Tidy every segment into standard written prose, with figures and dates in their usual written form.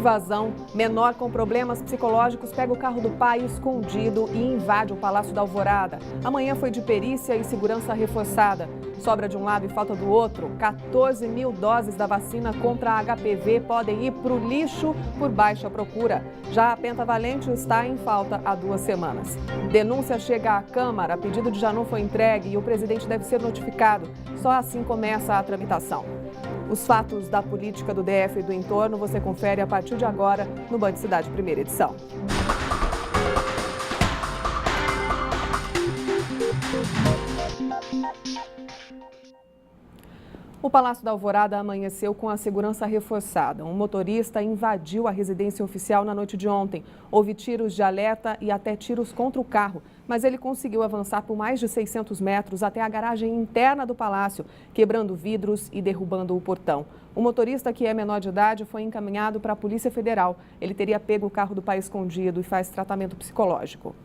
Invasão. Menor com problemas psicológicos pega o carro do pai escondido e invade o Palácio da Alvorada. Amanhã foi de perícia e segurança reforçada. Sobra de um lado e falta do outro. 14 mil doses da vacina contra a HPV podem ir para o lixo por baixa procura. Já a pentavalente está em falta há 2 semanas. Denúncia chega à Câmara, pedido de Janu foi entregue e o presidente deve ser notificado. Só assim começa a tramitação. Os fatos da política do DF e do entorno você confere a partir de agora no Band Cidade, primeira edição. O Palácio da Alvorada amanheceu com a segurança reforçada. Um motorista invadiu a residência oficial na noite de ontem. Houve tiros de alerta e até tiros contra o carro, mas ele conseguiu avançar por mais de 600 metros até a garagem interna do palácio, quebrando vidros e derrubando o portão. O motorista, que é menor de idade, foi encaminhado para a Polícia Federal. Ele teria pego o carro do pai escondido e faz tratamento psicológico.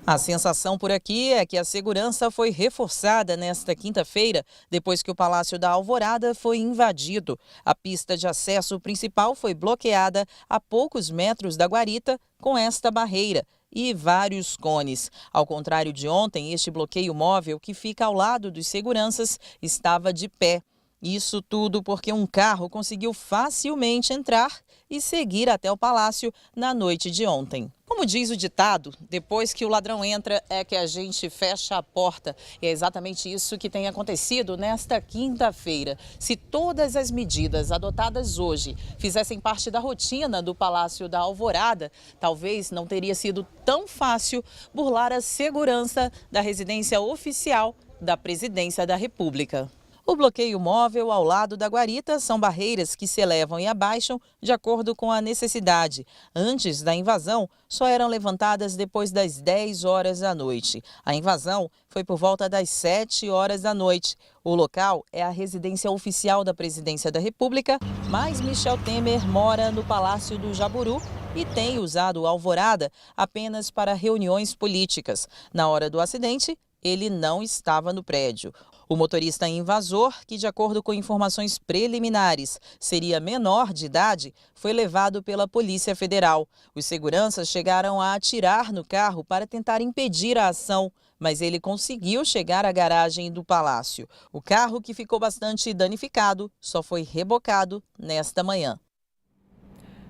A sensação por aqui é que a segurança foi reforçada nesta quinta-feira, depois que o Palácio da Alvorada foi invadido. A pista de acesso principal foi bloqueada a poucos metros da guarita com esta barreira e vários cones. Ao contrário de ontem, este bloqueio móvel que fica ao lado dos seguranças estava de pé. Isso tudo porque um carro conseguiu facilmente entrar e seguir até o palácio na noite de ontem. Como diz o ditado, depois que o ladrão entra é que a gente fecha a porta. E é exatamente isso que tem acontecido nesta quinta-feira. Se todas as medidas adotadas hoje fizessem parte da rotina do Palácio da Alvorada, talvez não teria sido tão fácil burlar a segurança da residência oficial da Presidência da República. O bloqueio móvel ao lado da guarita são barreiras que se elevam e abaixam de acordo com a necessidade. Antes da invasão, só eram levantadas depois das 10 horas da noite. A invasão foi por volta das 7 horas da noite. O local é a residência oficial da Presidência da República, mas Michel Temer mora no Palácio do Jaburu e tem usado o Alvorada apenas para reuniões políticas. Na hora do acidente, ele não estava no prédio. O motorista invasor, que de acordo com informações preliminares seria menor de idade, foi levado pela Polícia Federal. Os seguranças chegaram a atirar no carro para tentar impedir a ação, mas ele conseguiu chegar à garagem do palácio. O carro, que ficou bastante danificado, só foi rebocado nesta manhã.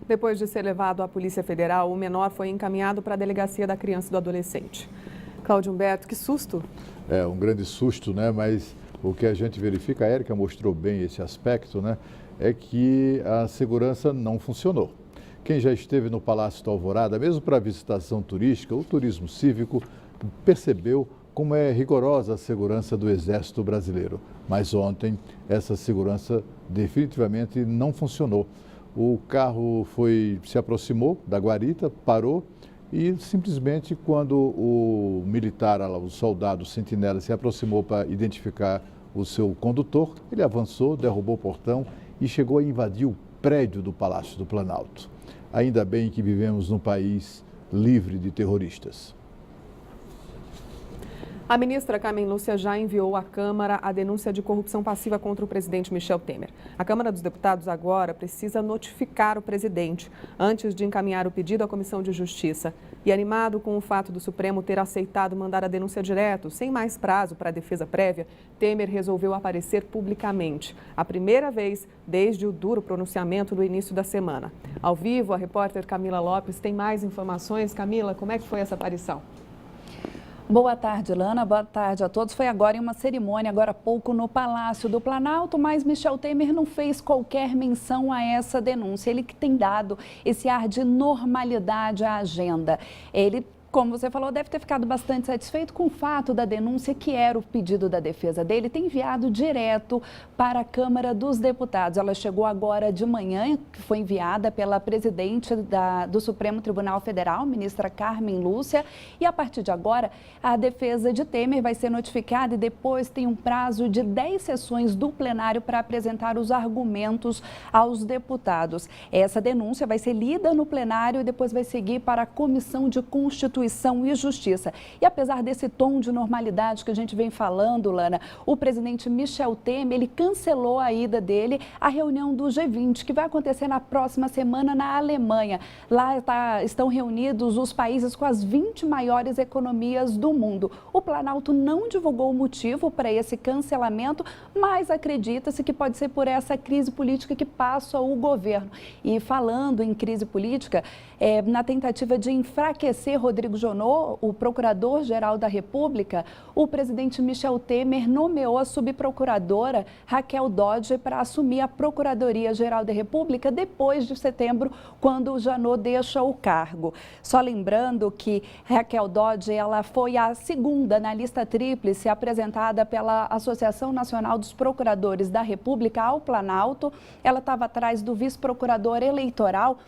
Depois de ser levado à Polícia Federal, o menor foi encaminhado para a Delegacia da Criança e do Adolescente. Cláudio Humberto, que susto! É um grande susto, né? Mas o que a gente verifica, a Érica mostrou bem esse aspecto, né? É que a segurança não funcionou. Quem já esteve no Palácio da Alvorada, mesmo para visitação turística ou turismo cívico, percebeu como é rigorosa a segurança do Exército Brasileiro. Mas ontem essa segurança definitivamente não funcionou. O carro se aproximou da guarita, parou. E simplesmente quando o militar, o soldado sentinela se aproximou para identificar o seu condutor, ele avançou, derrubou o portão e chegou a invadir o prédio do Palácio do Planalto. Ainda bem que vivemos num país livre de terroristas. A ministra Carmen Lúcia já enviou à Câmara a denúncia de corrupção passiva contra o presidente Michel Temer. A Câmara dos Deputados agora precisa notificar o presidente antes de encaminhar o pedido à Comissão de Justiça. E animado com o fato do Supremo ter aceitado mandar a denúncia direto, sem mais prazo para a defesa prévia, Temer resolveu aparecer publicamente. A primeira vez desde o duro pronunciamento do início da semana. Ao vivo, a repórter Camila Lopes tem mais informações. Camila, como é que foi essa aparição? Boa tarde, Lana. Boa tarde a todos. Foi agora em uma cerimônia, agora há pouco, no Palácio do Planalto, mas Michel Temer não fez qualquer menção a essa denúncia. Ele que tem dado esse ar de normalidade à agenda. Ele, como você falou, deve ter ficado bastante satisfeito com o fato da denúncia, que era o pedido da defesa dele, tem enviado direto para a Câmara dos Deputados. Ela chegou agora de manhã, que foi enviada pela presidente do Supremo Tribunal Federal, ministra Carmen Lúcia, e a partir de agora a defesa de Temer vai ser notificada e depois tem um prazo de 10 sessões do plenário para apresentar os argumentos aos deputados. Essa denúncia vai ser lida no plenário e depois vai seguir para a Comissão de Constituição Constituição e Justiça. E apesar desse tom de normalidade que a gente vem falando, Lana, o presidente Michel Temer, ele cancelou a ida dele à reunião do G20, que vai acontecer na próxima semana na Alemanha. Lá estão reunidos os países com as 20 maiores economias do mundo. O Planalto não divulgou o motivo para esse cancelamento, mas acredita-se que pode ser por essa crise política que passa o governo. E falando em crise política, na tentativa de enfraquecer Rodrigo Janot, o procurador-geral da República, o presidente Michel Temer nomeou a subprocuradora Raquel Dodge para assumir a Procuradoria-Geral da República depois de setembro, quando o Janot deixa o cargo. Só lembrando que Raquel Dodge, ela foi a segunda na lista tríplice apresentada pela Associação Nacional dos Procuradores da República ao Planalto. Ela estava atrás do vice-procurador eleitoral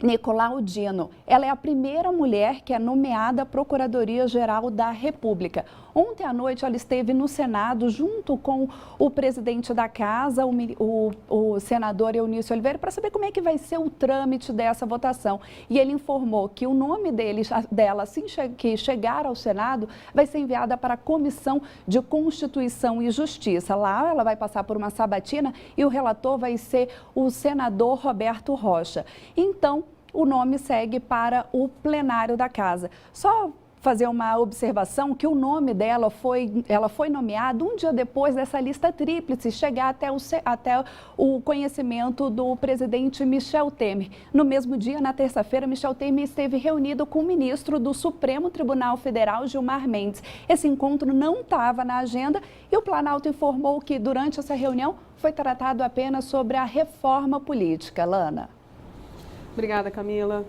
Nicolau Dino. Ela é a primeira mulher que é nomeada Procuradoria-Geral da República. Ontem à noite ela esteve no Senado junto com o presidente da Casa, o senador Eunício Oliveira, para saber como é que vai ser o trâmite dessa votação. E ele informou que o nome dela, assim que chegar ao Senado, vai ser enviada para a Comissão de Constituição e Justiça. Lá ela vai passar por uma sabatina e o relator vai ser o senador Roberto Rocha. Então, o nome segue para o plenário da Casa. Só fazer uma observação que o nome dela ela foi nomeada um dia depois dessa lista tríplice chegar até o conhecimento do presidente Michel Temer. No mesmo dia, na terça-feira, Michel Temer esteve reunido com o ministro do Supremo Tribunal Federal, Gilmar Mendes. Esse encontro não estava na agenda e o Planalto informou que durante essa reunião foi tratado apenas sobre a reforma política. Lana. Obrigada, Camila.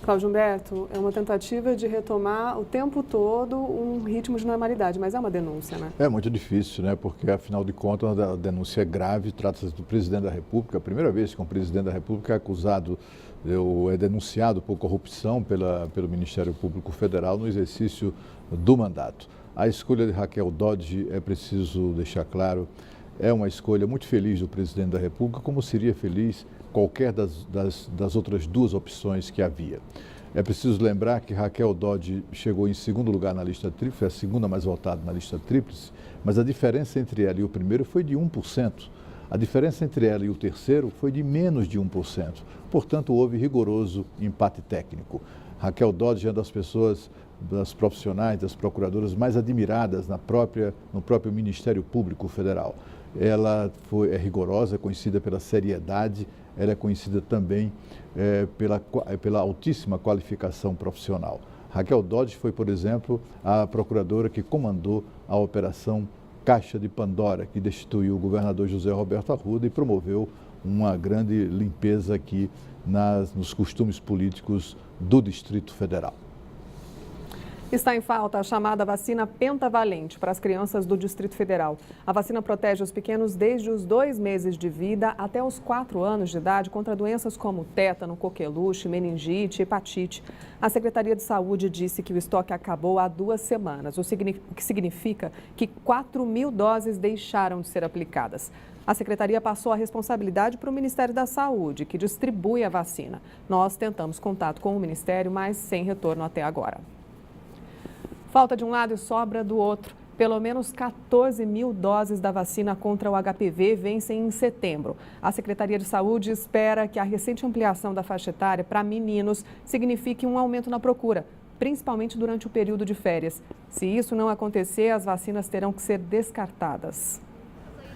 Cláudio Humberto, é uma tentativa de retomar o tempo todo um ritmo de normalidade, mas é uma denúncia, né? É muito difícil, né? Porque, afinal de contas, a denúncia é grave, trata-se do presidente da República, a primeira vez que um presidente da República é acusado, é denunciado por corrupção pelo Ministério Público Federal no exercício do mandato. A escolha de Raquel Dodge, é preciso deixar claro, é uma escolha muito feliz do presidente da República, como seria feliz qualquer das outras duas opções que havia. É preciso lembrar que Raquel Dodge chegou em segundo lugar na lista tríplice, a segunda mais votada na lista tríplice, mas a diferença entre ela e o primeiro foi de 1%. A diferença entre ela e o terceiro foi de menos de 1%. Portanto, houve rigoroso empate técnico. Raquel Dodge é uma das pessoas, das profissionais, das procuradoras mais admiradas no próprio Ministério Público Federal. Ela é rigorosa, é conhecida pela seriedade, ela é conhecida também pela altíssima qualificação profissional. Raquel Dodge foi, por exemplo, a procuradora que comandou a Operação Caixa de Pandora, que destituiu o governador José Roberto Arruda e promoveu uma grande limpeza aqui nos costumes políticos do Distrito Federal. Está em falta a chamada vacina pentavalente para as crianças do Distrito Federal. A vacina protege os pequenos desde os 2 meses de vida até os 4 anos de idade contra doenças como tétano, coqueluche, meningite e hepatite. A Secretaria de Saúde disse que o estoque acabou há 2 semanas, o que significa que 4.000 doses deixaram de ser aplicadas. A Secretaria passou a responsabilidade para o Ministério da Saúde, que distribui a vacina. Nós tentamos contato com o Ministério, mas sem retorno até agora. Falta de um lado e sobra do outro. Pelo menos 14.000 doses da vacina contra o HPV vencem em setembro. A Secretaria de Saúde espera que a recente ampliação da faixa etária para meninos signifique um aumento na procura, principalmente durante o período de férias. Se isso não acontecer, as vacinas terão que ser descartadas.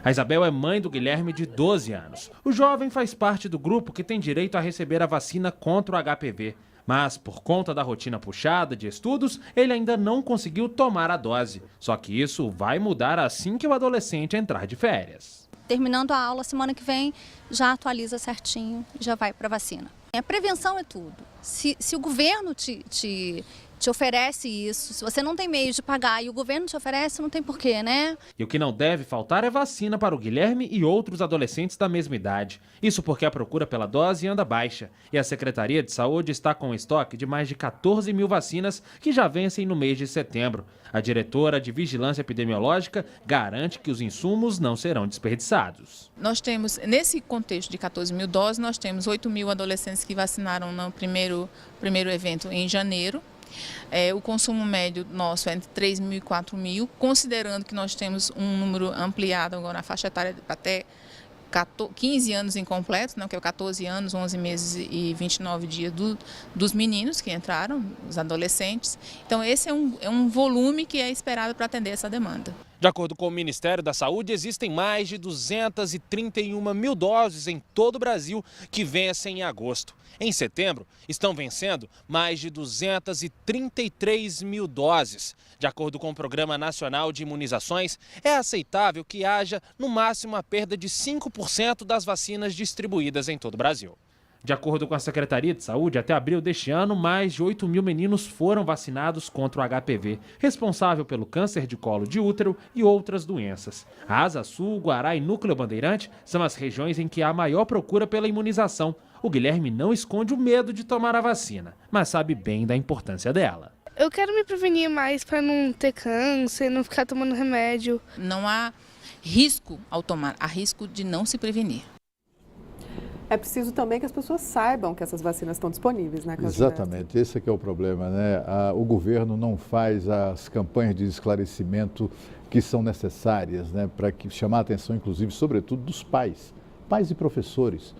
A Isabel é mãe do Guilherme, de 12 anos. O jovem faz parte do grupo que tem direito a receber a vacina contra o HPV. Mas, por conta da rotina puxada de estudos, ele ainda não conseguiu tomar a dose. Só que isso vai mudar assim que o adolescente entrar de férias. Terminando a aula, semana que vem, já atualiza certinho e já vai para a vacina. A prevenção é tudo. Se o governo te oferece isso, se você não tem meio de pagar e o governo te oferece, não tem porquê, né? E o que não deve faltar é vacina para o Guilherme e outros adolescentes da mesma idade. Isso porque a procura pela dose anda baixa. E a Secretaria de Saúde está com um estoque de mais de 14.000 vacinas que já vencem no mês de setembro. A diretora de Vigilância Epidemiológica garante que os insumos não serão desperdiçados. Nós temos, nesse contexto de 14.000 doses, nós temos 8.000 adolescentes que vacinaram no primeiro evento em janeiro. O consumo médio nosso é entre 3.000 e 4.000, considerando que nós temos um número ampliado agora na faixa etária até 15 anos incompletos, que é 14 anos, 11 meses e 29 dias dos meninos que entraram, os adolescentes. Então esse é um volume que é esperado para atender essa demanda. De acordo com o Ministério da Saúde, existem mais de 231 mil doses em todo o Brasil que vencem em agosto. Em setembro, estão vencendo mais de 233 mil doses. De acordo com o Programa Nacional de Imunizações, é aceitável que haja, no máximo, a perda de 5% das vacinas distribuídas em todo o Brasil. De acordo com a Secretaria de Saúde, até abril deste ano, mais de 8 mil meninos foram vacinados contra o HPV, responsável pelo câncer de colo de útero e outras doenças. A Asa Sul, Guará e Núcleo Bandeirante são as regiões em que há maior procura pela imunização. O Guilherme não esconde o medo de tomar a vacina, mas sabe bem da importância dela. Eu quero me prevenir mais para não ter câncer, não ficar tomando remédio. Não há risco ao tomar, há risco de não se prevenir. É preciso também que as pessoas saibam que essas vacinas estão disponíveis, né, Claudinei? Exatamente, esse é que é o problema, né? O governo não faz as campanhas de esclarecimento que são necessárias, né, para chamar a atenção, inclusive, sobretudo dos pais e professores.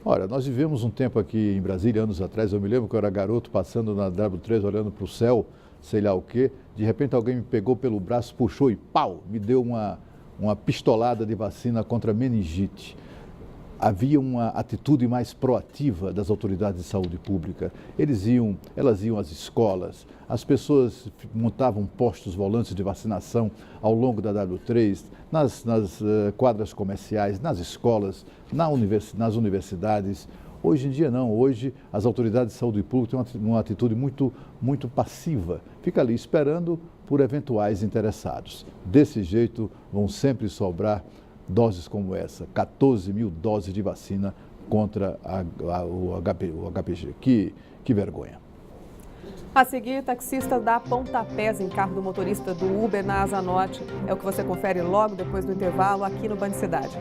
Olha, nós vivemos um tempo aqui em Brasília, anos atrás, eu me lembro que eu era garoto passando na W3, olhando para o céu, sei lá o quê, de repente alguém me pegou pelo braço, puxou e pau, me deu uma pistolada de vacina contra meningite. Havia uma atitude mais proativa das autoridades de saúde pública. Elas iam às escolas, as pessoas montavam postos volantes de vacinação ao longo da W3, nas quadras comerciais, nas escolas, nas universidades. Hoje em dia não, hoje as autoridades de saúde pública têm uma atitude muito passiva. Fica ali esperando por eventuais interessados. Desse jeito vão sempre sobrar doses como essa, 14 mil doses de vacina contra o HPG. Que vergonha. A seguir, taxista dá pontapés em carro do motorista do Uber na Asa Norte. É o que você confere logo depois do intervalo aqui no Band Cidade.